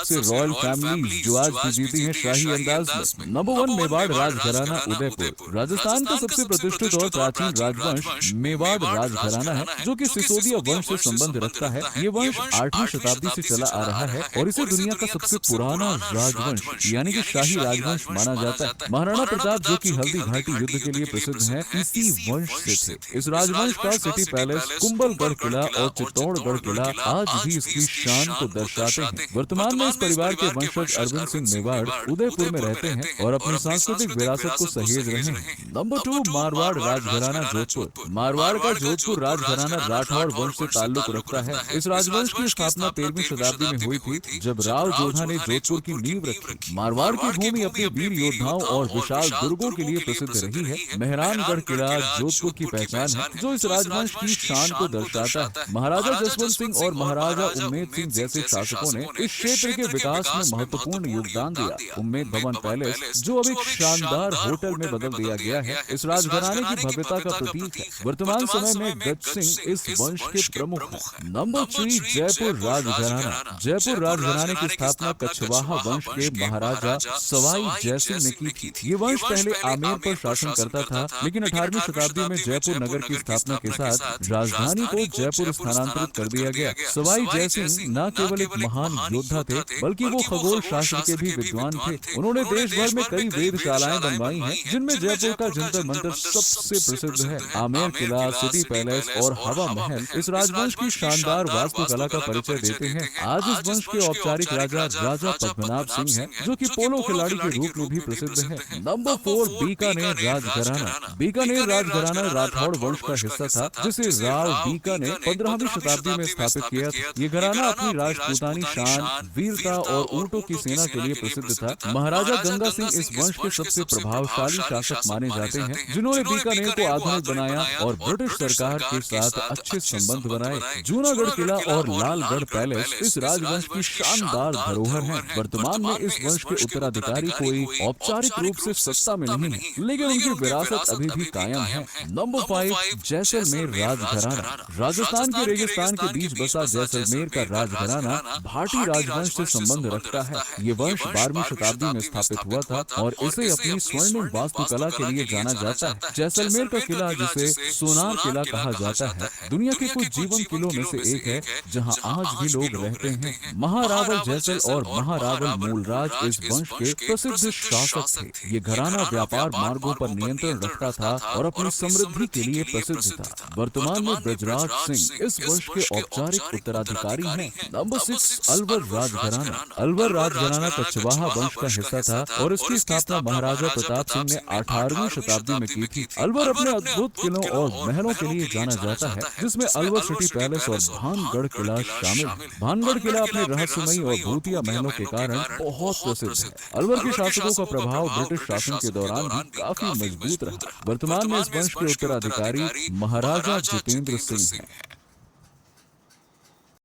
से royal families जो आज भी जीती हैं शाही अंदाज में। नंबर 1 मेवाड़ राजघराना उदयपुर। राजस्थान का सबसे प्रतिष्ठित और प्राचीन राजवंश मेवाड़ राजघराना है, जो कि सिसोदिया वंश से संबंध रखता है। ये वंश 8वीं शताब्दी से चला आ रहा है और इसे दुनिया का सबसे पुराना राजवंश यानी कि शाही राजवंश माना जाता है। महाराणा प्रताप जो कि हल्दी घाटी युद्ध के लिए प्रसिद्ध हैं, इसी वंश से थे। इस राजवंश का सिटी पैलेस, कुंभलगढ़ किला और चित्तौड़गढ़ किला आज भी इसकी शान को दर्शाते हैं। वर्तमान में इस परिवार के वंशज अरविंद सिंह मेवाड़ उदयपुर में रहते हैं और अपनी सांस्कृतिक विरासत को सहेज रहे हैं। नंबर 2 मारवाड़ राजघराना जोधपुर। मारवाड़ का जोधपुर राजघराना राठौड़ वंश से ताल्लुक रखता है। इस राजवंश की स्थापना 13वीं शताब्दी में हुई थी, जब राव जोधा ने जोधपुर की नींव रखी। मारवाड़ की भूमि अपने वीर योद्धाओं और विशाल दुर्गों के लिए प्रसिद्ध रही है। मेहरानगढ़ किला जोधपुर की पहचान है, जो इस राजवंश की शान को दर्शाता है। महाराजा जसवंत सिंह और महाराजा उम्मेद सिंह जैसे शासकों ने इस क्षेत्र के विकास में महत्वपूर्ण योगदान दिया। उम्मेद भवन पैलेस, जो अब एक शानदार होटल में बदल दिया गया है, इस राजघराने की भव्यता का प्रतीक है। वर्तमान समय में गज सिंह इस वंश के प्रमुख हैं। नंबर 3 जयपुर राजघराना। जयपुर राजघराने की स्थापना कछवाहा वंश के महाराजा सवाई जयसिंह ने की थी। ये वंश पहले आमेर पर शासन करता था, लेकिन 18वीं शताब्दी में जयपुर नगर की स्थापना के साथ राजधानी को जयपुर स्थानांतरित कर दिया गया। सवाई जयसिंह न केवल एक महान योद्धा थे, बल्कि वो खगोल शास्त्र के भी विद्वान थे। उन्होंने देश भर में कई वेधशालाएं बनवाई हैं, जिनमें जयपुर का जंतर मंतर सबसे प्रसिद्ध है। आमेर किला, सिटी पैलेस और हवा महल इस राजवंश की शानदार वास्तुकला का परिचय देते हैं। आज इस वंश के औपचारिक राजा राजा पद्मनाभ सिंह हैं, जो कि पोलो खिलाड़ी के रूप में भी प्रसिद्ध है। नंबर 4 बीकानेर राजघराना। बीकानेर राजघराना राठौड़ वंश का हिस्सा था, जिसे राव बीका ने 15वीं शताब्दी में स्थापित किया था। ये घराना अपनी राजपूतानी शान, वीरता और ऊंटों की सेना के लिए प्रसिद्ध था। महाराजा गंगा सिंह इस वंश के सबसे प्रभावशाली शासक माने जाते हैं, जिन्होंने बीकानेर को आधुनिक बनाया और ब्रिटिश सरकार के साथ अच्छे संबंध बनाए। जूनागढ़ किला और लालगढ़ पैलेस इस राजवंश की शानदार धरोहर हैं। वर्तमान में इस वंश के उत्तराधिकारी कोई औपचारिक रूप से सत्ता में नहीं है, लेकिन उनकी विरासत अभी भी कायम है। नंबर 5 जैसलमेर राजघराना। राजस्थान के रेगिस्तान के बीच बसा जैसलमेर का राजघराना भाटी राजवंश से संबंध रखता है। ये वंश 12वीं शताब्दी में स्थापित हुआ था और इसे अपनी स्वर्णिम वास्तुकला के लिए जाना जाता है। जैसलमेर का किला, जिसे सोनार किला कहा जाता है, दुनिया के कुछ जीवन किलों में से एक है, जहां आज भी लोग रहते हैं। महारावल जैसल और महारावल मूलराज इस वंश के प्रसिद्ध शासक थे। ये घराना व्यापार मार्गों पर नियंत्रण रखता था और अपनी समृद्धि के लिए प्रसिद्ध था। वर्तमान में ब्रजराज सिंह इस वंश के औपचारिक उत्तराधिकारी हैं। नंबर 6 अलवर राजघराना। अलवर राजघराना कछवाहा वंश का हिस्सा था और इसकी स्थापना महाराजा प्रताप सिंह ने 18वीं शताब्दी में की थी। अलवर अपने अद्भुत किलों और महलों के लिए जाना जाता है, जिसमें अलवर सिटी पैलेस और भानगढ़ किला शामिल है। भानगढ़ किला अपने रहस्यमयी और भूतिया महलों के कारण बहुत प्रसिद्ध है। अलवर के शासकों का प्रभाव ब्रिटिश शासन के दौरान भी काफी मजबूत रहा। वर्तमान में इस वंश के उत्तराधिकारी महाराजा जितेंद्र सिंह हैं।